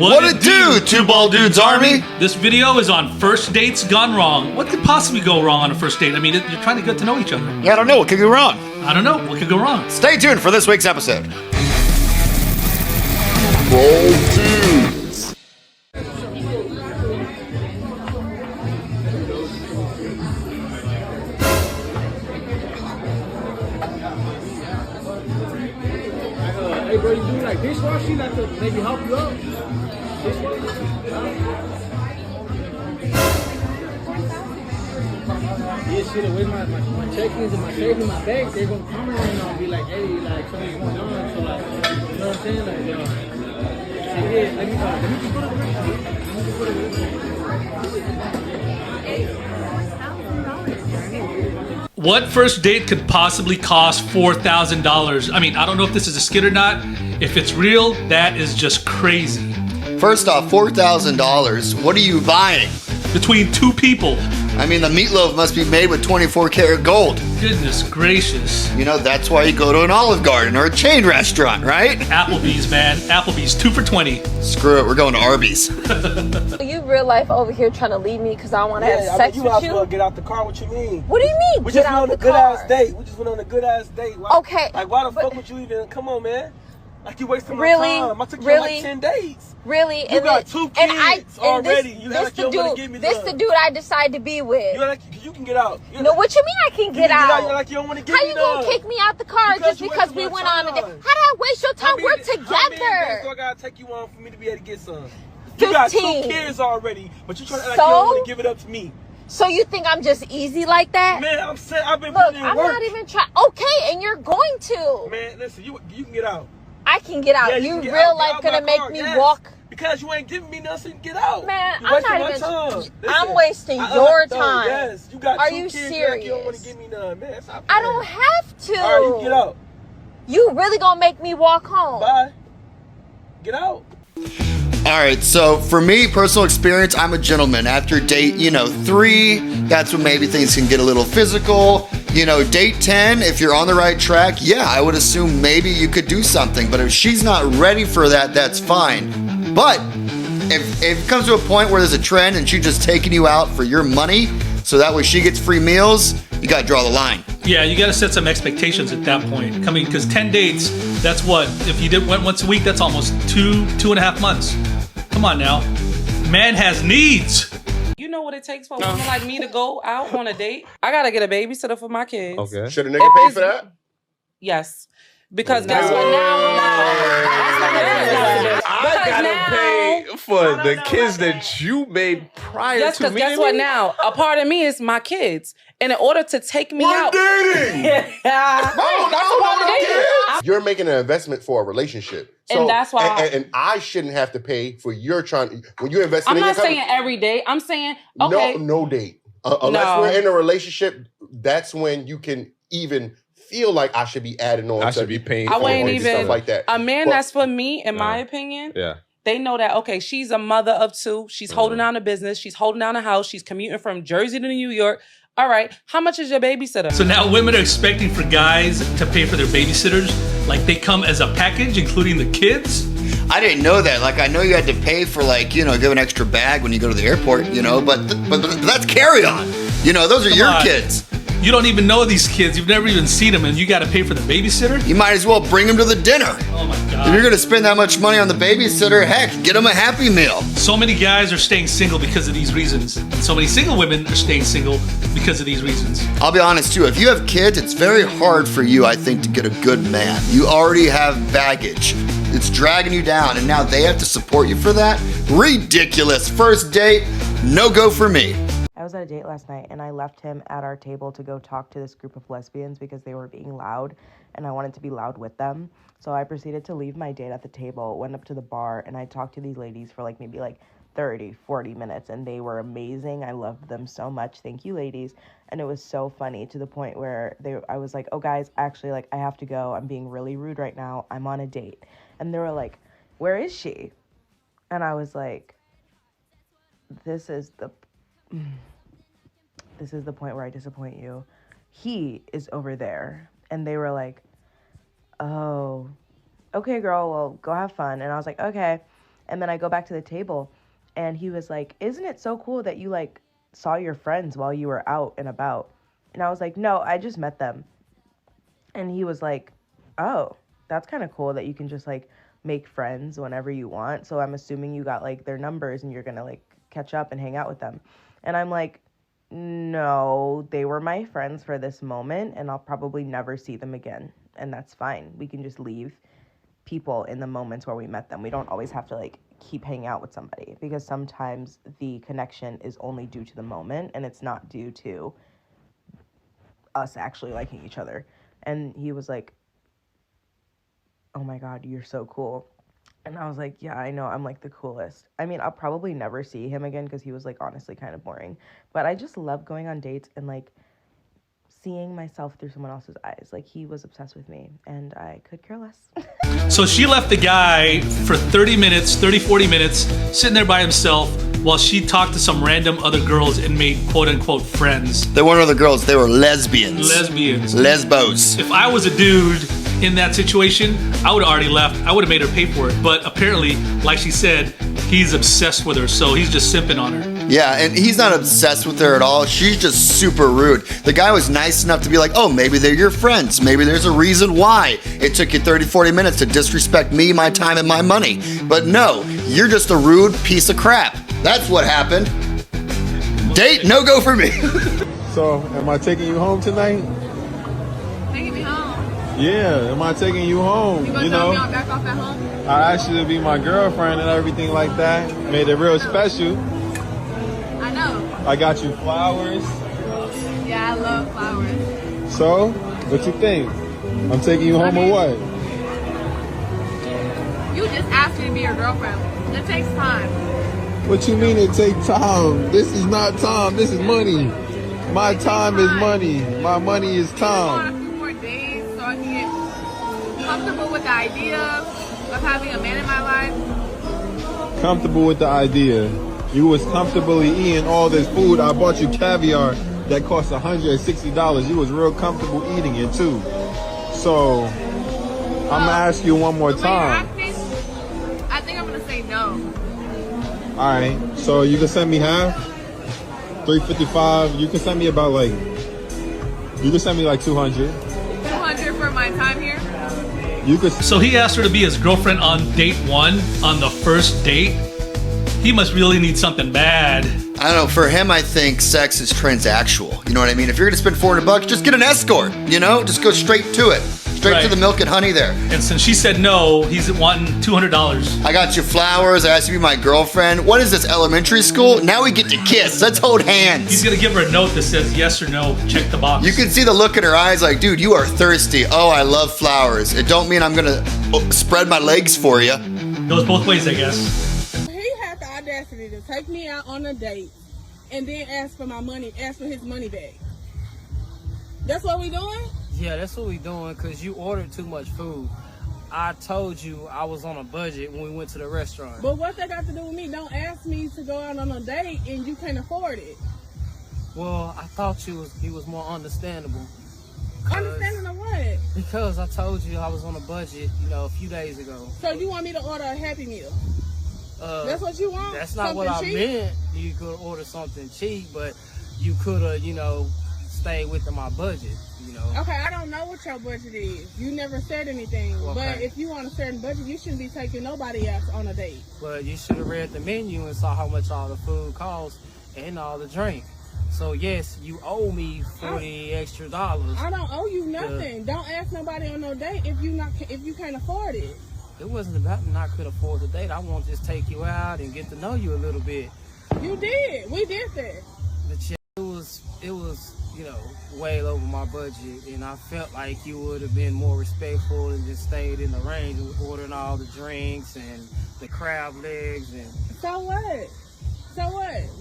What it do, Two Bald Dudes Army? This video is on first dates gone wrong. What could possibly go wrong on a first date? I mean, you're trying to get to know each other. Yeah, I don't know. What could go wrong? I don't know. What could go wrong? Stay tuned for this week's episode. Bald Dudes. Hey bro, you do like dishwashing, like to maybe help you out? Dishwashing? Yeah, shit, with my check-ins and my savings, my bank, they're gonna come around and I'll be like, hey, like something's going on, so like, you know what I'm saying? Like, say, yeah, let me just put What first date could possibly cost $4,000? I mean, I don't know if this is a skit or not. If it's real, that is just crazy. First off, $4,000. What are you buying? Between two people. I mean, the meatloaf must be made with 24 karat gold. Goodness gracious. You know, that's why you go to an Olive Garden or a chain restaurant, right? Applebee's, man. Applebee's, 2 for $20. Screw it, we're going to Arby's. You real life over here trying to leave me because I want to have sex you with out you? to get out the car, what you mean? What do you mean, We get just went out on the a good car? ass date. We just went on a good ass date. Why, Okay, Like, why the but- fuck would you even, come on, man. Like, you wasting my Really? time. I took you Really? on like 10 days. Really? You got two kids already. This, You this act like the you don't wanna dude. give me This none. the dude I decided to be with. You can get out. No, what you mean I can get You out? You're like you don't want to give How me you gonna none. kick me out the car Because just you because wasted we my went on a date? How time. did I waste your time? How many We're days do together. I gotta take you on for me to be able to get some? You got 2 15. kids already, but you trying to act like So? you don't want to give it up to me. So you think I'm just easy like that? Man, I'm saying I've been Look, putting in I'm work. not even trying. Okay, and you're going to. Man, listen, you can get out. I can get out. Yeah, you can get real out. Get life out gonna my make car, me yes. walk? Because you ain't giving me nothing. Get out. Man, you I'm wasting not my even. time. I'm Listen, wasting I your understand. time. Yes, you got Are 2 you kids. serious? You don't want to give me none, man. Stop I playing. don't have to. All right, you can get out. You really gonna make me walk home? Bye. Get out. All right, so for me, personal experience, I'm a gentleman. After date, 3, that's when maybe things can get a little physical. Date 10, if you're on the right track, yeah, I would assume maybe you could do something. But if she's not ready for that, that's fine. But if it comes to a point where there's a trend and she's just taking you out for your money, so that way she gets free meals, you gotta draw the line. Yeah, you got to set some expectations at that point. I mean, because 10 dates, that's what? If you went once a week, that's almost 2.5 months. Come on now. Man has needs. You know what it takes for a woman like me to go out on a date? I gotta get a babysitter for my kids. Okay. Should a nigga pay for that? Yes. Because guess what now? I gotta pay for the kids that you made prior Yes, to because me. guess what now? A part of me is my kids. And in order to take me We're out. dating. No. You're making an investment for a relationship. And that's why and I shouldn't have to pay for your trying when you're investing I'm in not your saying every day. I'm saying, okay. No date. Unless we're in a relationship, that's when you can even feel like I should be adding on. I should be paying I for wouldn't it. even stuff like that. A man But- that's for me, in my opinion. Yeah. They know that, okay, she's a mother of 2. She's holding down a business. She's holding down a house. She's commuting from Jersey to New York. All right, how much is your babysitter? So now women are expecting for guys to pay for their babysitters. Like they come as a package, including the kids. I didn't know that. Like, I know you had to pay for, give an extra bag when you go to the airport, but that's carry-on. Those are Come your on. kids. You don't even know these kids. You've never even seen them, and you got to pay for the babysitter? You might as well bring them to the dinner. Oh my If God. you're gonna spend that much money on the babysitter, heck, get them a Happy Meal. So many guys are staying single because of these reasons. And so many single women are staying single because of these reasons. I'll be honest too, if you have kids, it's very hard for you, I think, to get a good man. You already have baggage. It's dragging you down, and now they have to support you for that? Ridiculous. First date, no go for me. I was at a date last night and I left him at our table to go talk to this group of lesbians because they were being loud and I wanted to be loud with them. So I proceeded to leave my date at the table, went up to the bar, and I talked to these ladies for maybe 30, 40 minutes, and they were amazing. I loved them so much. Thank you, ladies. And it was so funny to the point where I was like, oh, guys, actually, I have to go. I'm being really rude right now. I'm on a date. And they were like, where is she? And I was like, this is the point where I disappoint you. He is over there. And they were like, oh, okay, girl, well, go have fun. And I was like, okay. And then I go back to the table and he was like, isn't it so cool that you like saw your friends while you were out and about? And I was like, no, I just met them. And he was like, oh, that's kind of cool that you can just like make friends whenever you want. So I'm assuming you got like their numbers and you're going to like catch up and hang out with them. And I'm like, no, they were my friends for this moment and I'll probably never see them again. And that's fine. We can just leave people in the moments where we met them. We don't always have to like keep hanging out with somebody, because sometimes the connection is only due to the moment and it's not due to us actually liking each other. And he was like, oh my God, you're so cool. And I was like, yeah, I know, I'm like the coolest. I mean, I'll probably never see him again because he was like honestly kind of boring. But I just love going on dates and like seeing myself through someone else's eyes. Like, he was obsessed with me and I could care less. So she left the guy for 30 minutes, 40 minutes, sitting there by himself while she talked to some random other girls and made quote unquote friends. They weren't other girls, they were lesbians. Lesbos. If I was a dude in that situation, I would have already left. I would have made her pay for it. But apparently, like she said, he's obsessed with her, so he's just simping on her. Yeah, and he's not obsessed with her at all. She's just super rude. The guy was nice enough to be like, oh, maybe they're your friends. Maybe there's a reason why it took you 30, 40 minutes to disrespect me, my time, and my money. But no, you're just a rude piece of crap. That's what happened. Date, no go for me. So, am I taking you home tonight? Taking me home? Yeah, am I taking you home? You gonna drop me on back off at home? I asked you to be my girlfriend and everything like that. Made it real special. I know. I got you flowers. Yeah, I love flowers. So, what you think? I'm taking you home or what? You just asked me to be your girlfriend. It takes time. What you mean it take time? This is not time, this is money. My time is money. My money is Go on time. a few more days so I can get comfortable with the idea of having a man in my life. Comfortable with the idea. You was comfortably eating all this food. I bought you caviar that cost $160. You was real comfortable eating it too. So, I'm gonna ask you one more time. I think I'm gonna say no. Alright, so you can send me half? $355. You can send me about like, you can send me like 200. 200 for my time here? You could. So he asked her to be his girlfriend on date 1, on the first date. He must really need something bad. I don't know, for him, I think sex is transactional. You know what I mean? If you're gonna spend $400, just get an escort, you know? Just go straight to it. Straight to the milk and honey there. And since she said no, he's wanting $200. I got you flowers, I asked you to be my girlfriend. What is this, elementary school? Now we get to kiss, let's hold hands. He's gonna give her a note that says yes or no, check the box. You can see the look in her eyes like, dude, you are thirsty. Oh, I love flowers. It don't mean I'm gonna spread my legs for you. Goes both ways, I guess. He had the audacity to take me out on a date and then ask for my money, ask for his money back. That's what we doing? Yeah, that's what we doing, because you ordered too much food. I told you I was on a budget when we went to the restaurant. But what that got to do with me? Don't ask me to go out on a date and you can't afford it. Well, I thought he was more understandable. Understanding of what? Because I told you I was on a budget, a few days ago. So you want me to order a Happy Meal? That's what you want? That's not something what I cheap? meant. You could order something cheap, but you could have, stayed within my budget. Okay, I don't know what your budget is. You never said anything. Okay. But if you want a certain budget, you shouldn't be taking nobody else on a date. Well, you should have read the menu and saw how much all the food costs and all the drink. So yes, you owe me $40 extra. I don't owe you nothing. Don't ask nobody on no date if you can't afford it. It wasn't about not could afford the date. I want to just take you out and get to know you a little bit. You did. We did that. It was way over my budget, and I felt like you would have been more respectful and just stayed in the range of ordering all the drinks and the crab legs and. So what?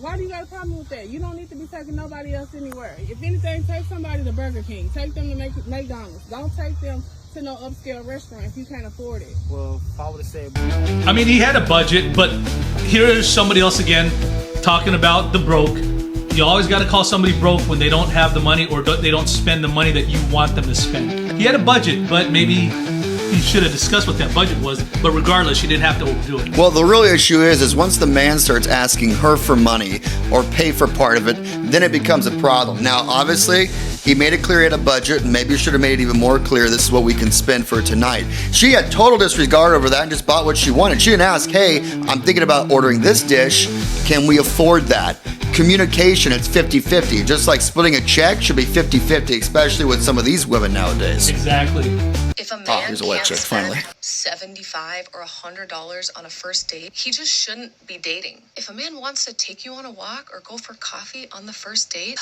Why do you got a problem with that? You don't need to be taking nobody else anywhere. If anything, take somebody to Burger King. Take them to McDonald's. Don't take them to no upscale restaurant if you can't afford it. Well, if I would have said. I mean, he had a budget, but here's somebody else again talking about the broke. You always got to call somebody broke when they don't have the money or they don't spend the money that you want them to spend. He had a budget, but maybe you should have discussed what that budget was. But regardless, she didn't have to overdo it. Well, the real issue is once the man starts asking her for money or pay for part of it, then it becomes a problem. Now, obviously, he made it clear he had a budget, and maybe should have made it even more clear this is what we can spend for tonight. She had total disregard over that and just bought what she wanted. She didn't ask, hey, I'm thinking about ordering this dish. Can we afford that? Communication, it's 50-50. Just like splitting a check should be 50-50, especially with some of these women nowadays. Exactly. If a man here's a wet can't check, spend finally. $75 or $100 on a first date, he just shouldn't be dating. If a man wants to take you on a walk or go for coffee on the first date,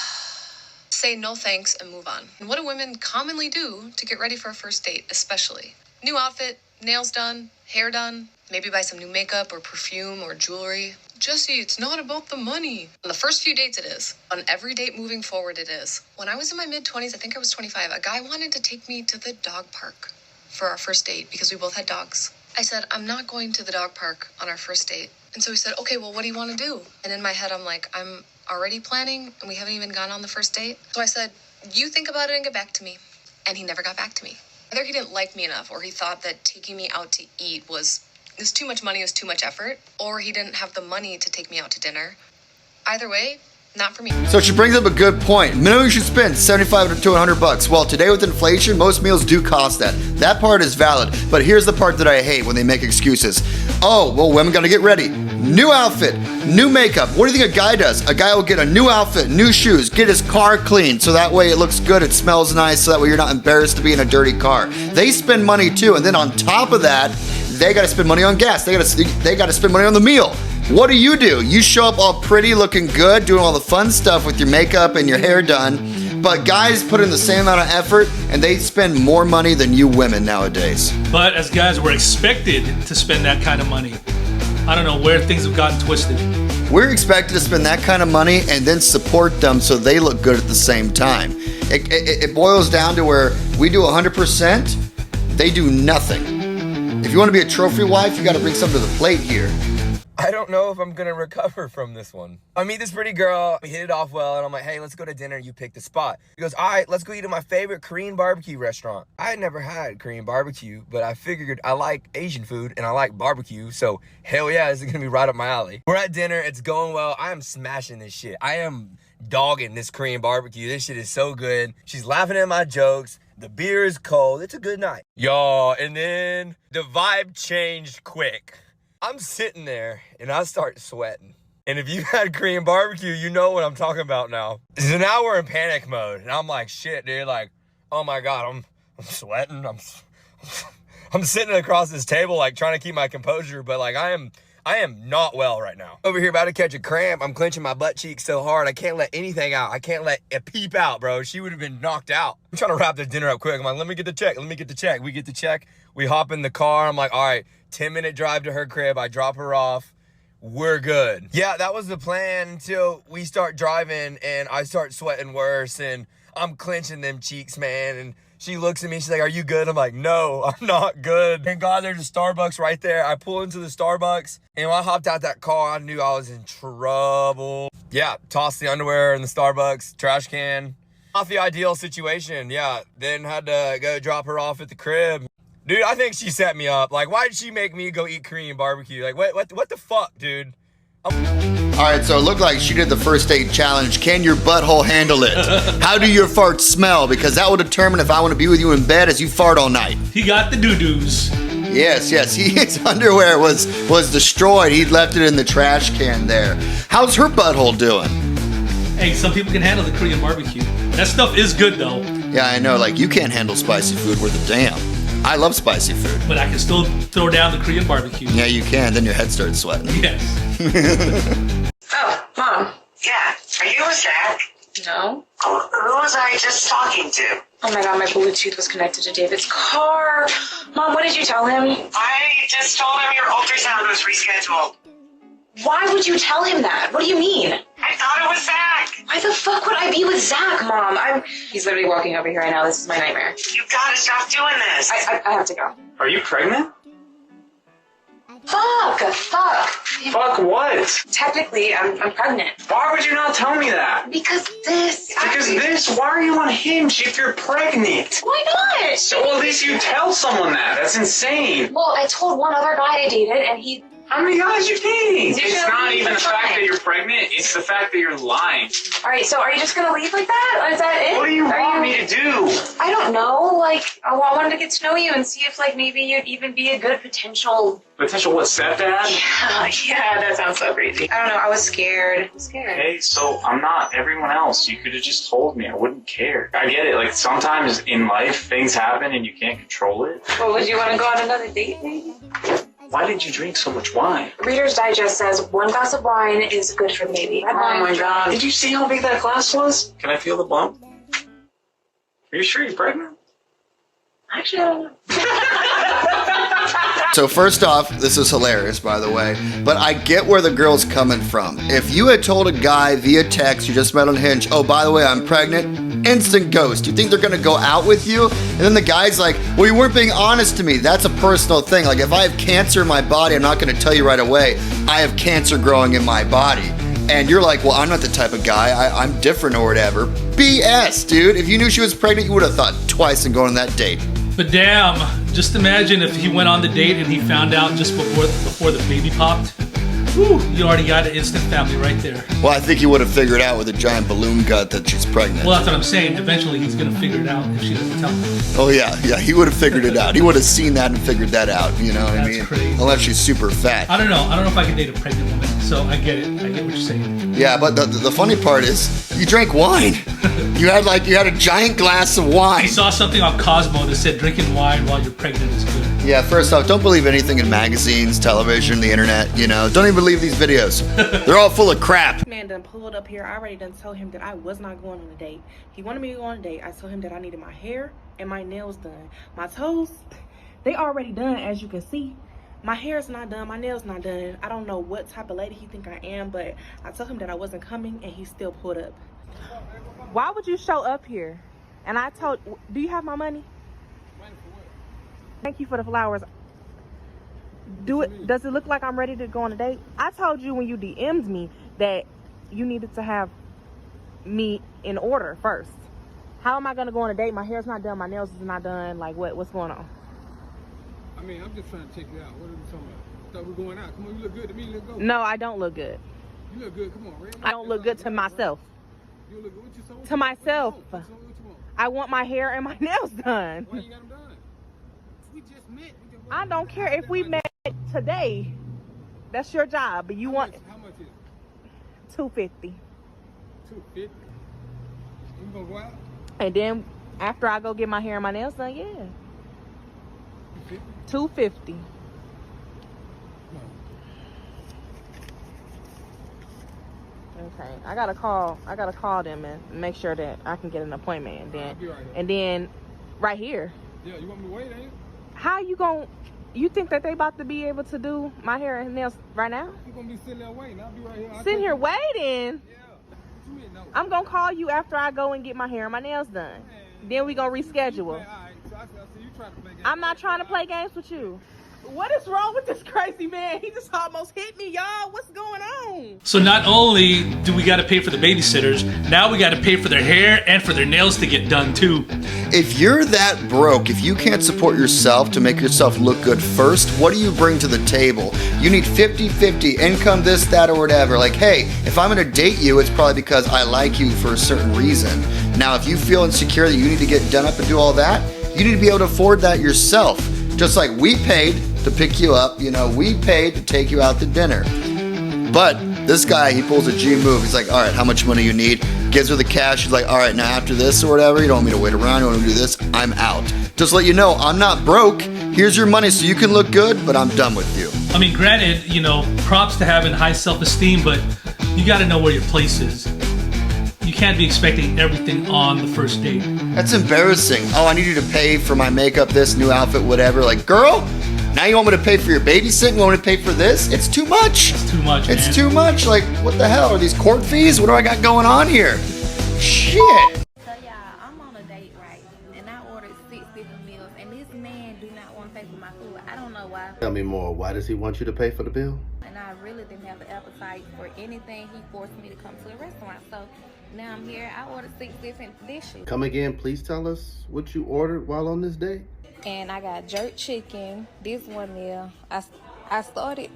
say no thanks and move on. And what do women commonly do to get ready for a first date, especially? New outfit, nails done, hair done, maybe buy some new makeup or perfume or jewelry. Jesse, it's not about the money. On the first few dates, it is. On every date moving forward, it is. When I was in my mid-20s, I think I was 25, a guy wanted to take me to the dog park for our first date because we both had dogs. I said, I'm not going to the dog park on our first date. And so he said, okay, well, what do you want to do? And in my head, I'm like, I'm already planning and we haven't even gone on the first date. So I said, you think about it and get back to me. And he never got back to me. Either he didn't like me enough or he thought that taking me out to eat was too much money, was too much effort, or he didn't have the money to take me out to dinner. Either way, not for me. So she brings up a good point. Minimum you should spend $75 to $100. Well, today with inflation, most meals do cost that. That part is valid. But here's the part that I hate when they make excuses. Oh, well, women gotta get ready. New outfit, new makeup. What do you think a guy does? A guy will get a new outfit, new shoes, get his car cleaned so that way it looks good, it smells nice, so that way you're not embarrassed to be in a dirty car. They spend money too, and then on top of that, they gotta spend money on gas. They gotta spend money on the meal. What do? You show up all pretty, looking good, doing all the fun stuff with your makeup and your hair done, but guys put in the same amount of effort and they spend more money than you women nowadays. But as guys, we're expected to spend that kind of money. I don't know where things have gotten twisted. We're expected to spend that kind of money and then support them so they look good at the same time. It boils down to where we do 100%, they do nothing. If you want to be a trophy wife, you got to bring something to the plate here. I don't know if I'm gonna recover from this one. I meet this pretty girl, we hit it off well, and I'm like, hey, let's go to dinner, you pick the spot. She goes, all right, let's go eat at my favorite Korean barbecue restaurant. I had never had Korean barbecue, but I figured I like Asian food and I like barbecue, so hell yeah, this is gonna be right up my alley. We're at dinner, it's going well, I am smashing this shit. I am dogging this Korean barbecue, this shit is so good. She's laughing at my jokes. The beer is cold, it's a good night. Y'all, and then the vibe changed quick. I'm sitting there and I start sweating. And if you had Korean barbecue, you know what I'm talking about now. So now we're in panic mode. And I'm like, shit, dude, like, oh my God, I'm sweating. I'm sitting across this table, like trying to keep my composure, but like I am not well right now. Over here about to catch a cramp. I'm clenching my butt cheeks so hard. I can't let anything out. I can't let a peep out, bro. She would have been knocked out. I'm trying to wrap this dinner up quick. I'm like, let me get the check. Let me get the check. We get the check. We hop in the car. I'm like, all right, 10-minute drive to her crib. I drop her off. We're good. Yeah, that was the plan until we start driving and I start sweating worse and I'm clenching them cheeks, man. And she looks at me, she's like, are you good? I'm like, no, I'm not good. Thank God there's a Starbucks right there. I pull into the Starbucks and when I hopped out that car, I knew I was in trouble. Yeah, tossed the underwear in the Starbucks trash can. Not the ideal situation, yeah. Then had to go drop her off at the crib. Dude, I think she set me up. Like, why did she make me go eat Korean barbecue? Like, what the fuck, dude? All right, so it looked like she did the first date challenge. Can your butthole handle it? How do your farts smell? Because that will determine if I want to be with you in bed as you fart all night. He got the doo-doos. Yes, his underwear was destroyed. He'd left it in the trash can there. How's her butthole doing? Hey, some people can handle the Korean barbecue. That stuff is good, though. Yeah, I know. Like, you can't handle spicy food worth a damn. I love spicy food. But I can still throw down the Korean barbecue. Yeah, you can. Then your head starts sweating. Yes. Oh, Mom. Yeah. Are you with Zach? No. Who was I just talking to? Oh my God, my Bluetooth was connected to David's car. Mom, what did you tell him? I just told him your ultrasound was rescheduled. Why would you tell him that? What do you mean? I thought it was Zach. Why the fuck would I be with Zach, Mom? He's literally walking over here right now. This is my nightmare. You gotta stop doing this. I have to go. Are you pregnant? Fuck what? Technically, I'm pregnant. Why would you not tell me that? Because this. Why are you on Hinge if you're pregnant? Why not? So at least you tell someone that. That's insane. Well, I told one other guy I dated, and he... How many guys you dating? It's not even the fact that you're pregnant, it's the fact that you're lying. Alright, so are you just gonna leave like that? Is that it? What do you want me to do? I don't know, like, I wanted to get to know you and see if, like, maybe you'd even be a good potential... Potential what, stepdad? Yeah, that sounds so crazy. I don't know, I was scared. Okay, so I'm not everyone else. You could have just told me, I wouldn't care. I get it, like, sometimes in life, things happen and you can't control it. Well, would you want to go on another date, maybe? Why did you drink so much wine? Reader's Digest says 1 glass of wine is good for the baby. Oh my god. Did you see how big that glass was? Can I feel the bump? Are you sure you're pregnant? Actually, I don't know. So first off, this is hilarious, by the way, but I get where the girl's coming from. If you had told a guy via text you just met on Hinge, oh, by the way, I'm pregnant, instant ghost. You think they're gonna go out with you? And then the guy's like, well, you weren't being honest to me. That's a personal thing. Like, if I have cancer in my body, I'm not gonna tell you right away, I have cancer growing in my body. And you're like, well, I'm not the type of guy, I'm different or whatever. BS, dude. If you knew she was pregnant, you would have thought twice in going on that date. But damn, just imagine if he went on the date and he found out just before the baby popped. Whew, you already got an instant family right there. Well, I think he would have figured out with a giant balloon gut that she's pregnant. Well, that's what I'm saying. Eventually, he's going to figure it out if she doesn't tell him. Oh, yeah, he would have figured it out. He would have seen that and figured that out, you know what I mean? Crazy. Unless she's super fat. I don't know if I could date a pregnant woman, so I get it. I get what you're saying. Yeah, but the funny part is, you drank wine. You had a giant glass of wine. I saw something on Cosmo that said drinking wine while you're pregnant is good. Yeah, first off, don't believe anything in magazines, television, the internet, you know. Don't even believe these videos. They're all full of crap. Man done pulled up here. I already done told him that I was not going on a date. He wanted me to go on a date. I told him that I needed my hair and my nails done. My toes, they already done, as you can see. My hair's not done, my nails not done. I don't know what type of lady he think I am, but I told him that I wasn't coming and he still pulled up. Why would you show up here? And I told, do you have my money? Thank you for the flowers. Does it look like I'm ready to go on a date? I told you when you DM'd me that you needed to have me in order first. How am I gonna go on a date? My hair's not done, my nails is not done. Like what's going on? I mean, I'm just trying to check you out. What are we talking about? I thought we were going out. Come on, you look good to me. You look good. No, I don't look good. You look good. Come on, Ray. I don't look good to myself. You look good. What you so? To myself. What you want? I want my hair and my nails done. Why you got them done? We just met. I don't care if we met today. That's your job, but you want. How much is it? $250. $250. You gonna go out? And then after I go get my hair and my nails done, yeah. $250. Okay, I gotta call them and make sure that I can get an appointment, and then right here. Yeah, you want me to wait, ain't you? How you think that they about to be able to do my hair and nails right now? You gonna be sitting there waiting? I'll be right here. Sitting here waiting? Yeah. What you mean, no? I'm gonna call you after I go and get my hair and my nails done. Man, then we gonna reschedule. All right, so I see you trying to play games. I'm not trying to play games with you. What is wrong with this crazy man? He just almost hit me, y'all. What's going on? So not only do we got to pay for the babysitters, now we got to pay for their hair and for their nails to get done too. If you're that broke, if you can't support yourself to make yourself look good first, what do you bring to the table? You need 50-50, income, this, that, or whatever. Like, hey, if I'm gonna date you, it's probably because I like you for a certain reason. Now, if you feel insecure that you need to get done up and do all that, you need to be able to afford that yourself. Just like we paid to pick you up, you know, we paid to take you out to dinner. But this guy, he pulls a G move. He's like, all right, how much money you need? Gives her the cash. He's like, all right, now after this or whatever, you don't want me to wait around, you want me to do this, I'm out. Just let you know, I'm not broke. Here's your money so you can look good, but I'm done with you. I mean, granted, you know, props to having high self-esteem, but you got to know where your place is. You can't be expecting everything on the first date. That's embarrassing. Oh, I need you to pay for my makeup, this new outfit, whatever. Like, girl, now you want me to pay for your babysitting? You want me to pay for this? It's too much. It's too much, It's man. too much. Like, what the hell? Are these court fees? What do I got going on here? Shit. So y'all, I'm on a date, right? And I ordered 6 different meals, and this man do not want to pay for my food. I don't know why. Tell me more. Why does he want you to pay for the bill? And I really didn't have the appetite for anything. He forced me to come to a restaurant. So now I'm here. I ordered 6 different dishes. Come again, please tell us what you ordered while on this date. And I got jerk chicken. This one meal. I started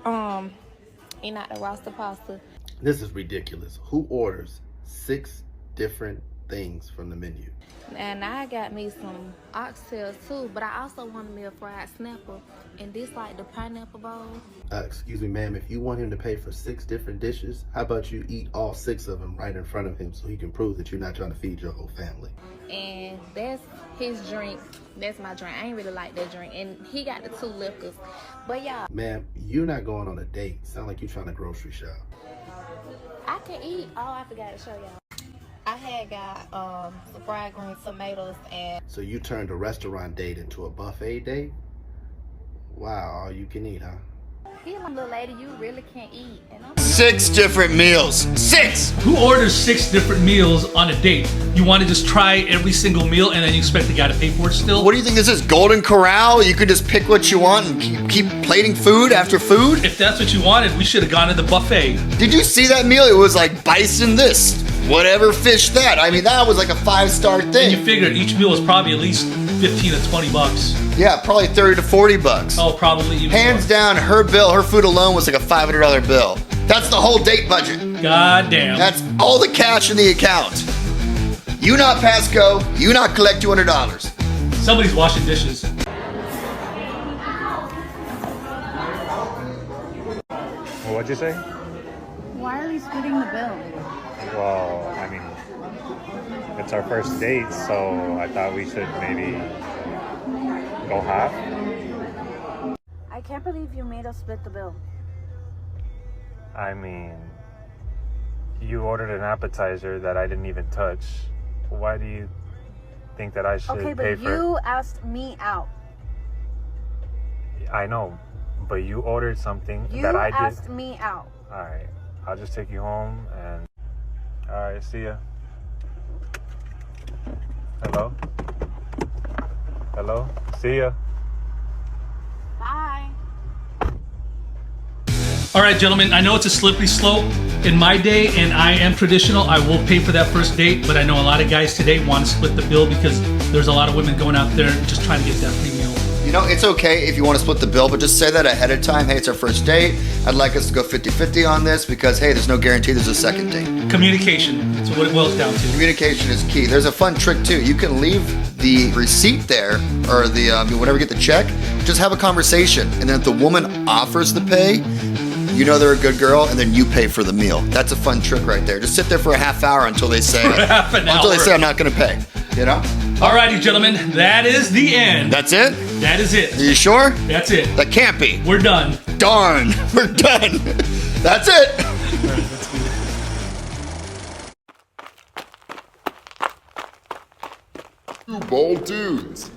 eating out the roster pasta. This is ridiculous. Who orders 6 different things from the menu? And I got me some oxtails too, but I also wanted me a fried snapper. And this like the pineapple bowl. Excuse me, ma'am, if you want him to pay for 6 different dishes, how about you eat all 6 of them right in front of him so he can prove that you're not trying to feed your whole family? And that's his drink. That's my drink. I ain't really like that drink. And he got the 2 liquors. But yeah. Ma'am, you're not going on a date. Sound like you're trying to grocery shop. I can eat. Oh, I forgot to show y'all. I had got some fried green tomatoes and... So you turned a restaurant date into a buffet date? Wow, all you can eat, huh? Here, little lady, you really can't eat. And I'm 6 different meals. 6! Who orders 6 different meals on a date? You want to just try every single meal and then you expect the guy to pay for it still? What do you think this is, Golden Corral? You could just pick what you want and keep plating food after food? If that's what you wanted, we should have gone to the buffet. Did you see that meal? It was like bison this, whatever fish that. I mean, that was like a 5-star thing. And you figured each meal was probably at least 15 to 20 bucks. Yeah, probably 30 to 40 bucks. Oh, probably even Hands more. down, her bill, her food alone was like a $500 bill. That's the whole date budget. God damn. That's all the cash in the account. You not pass go, you not collect $200. Somebody's washing dishes. What'd you say? Why are we splitting the bill? Well, I mean, it's our first date, so I thought we should maybe go half. I can't believe you made us split the bill. I mean, you ordered an appetizer that I didn't even touch. Why do you think that I should Okay, pay but for you asked me out. it? I know, but you ordered something You that I did. asked me out. All right, I'll just take you home and... All right, see ya. Hello? Hello? See ya. Bye. All right, gentlemen, I know it's a slippery slope in my day, and I am traditional. I will pay for that first date, but I know a lot of guys today want to split the bill because there's a lot of women going out there just trying to get that free meal. You know, it's okay if you want to split the bill, but just say that ahead of time. Hey, it's our first date. I'd like us to go 50-50 on this because, hey, there's no guarantee there's a second date. Communication. That's what it boils down to. Communication is key. There's a fun trick, too. You can leave the receipt there or the whenever you get the check, just have a conversation. And then if the woman offers to pay, you know they're a good girl, and then you pay for the meal. That's a fun trick right there. Just sit there for a half hour until they say, I'm not going to pay. You know? Alrighty, gentlemen, that is the end. That's it? That is it. Are you sure? That's it. That can't be. We're done. Darn. We're done. That's it. Two bold dudes.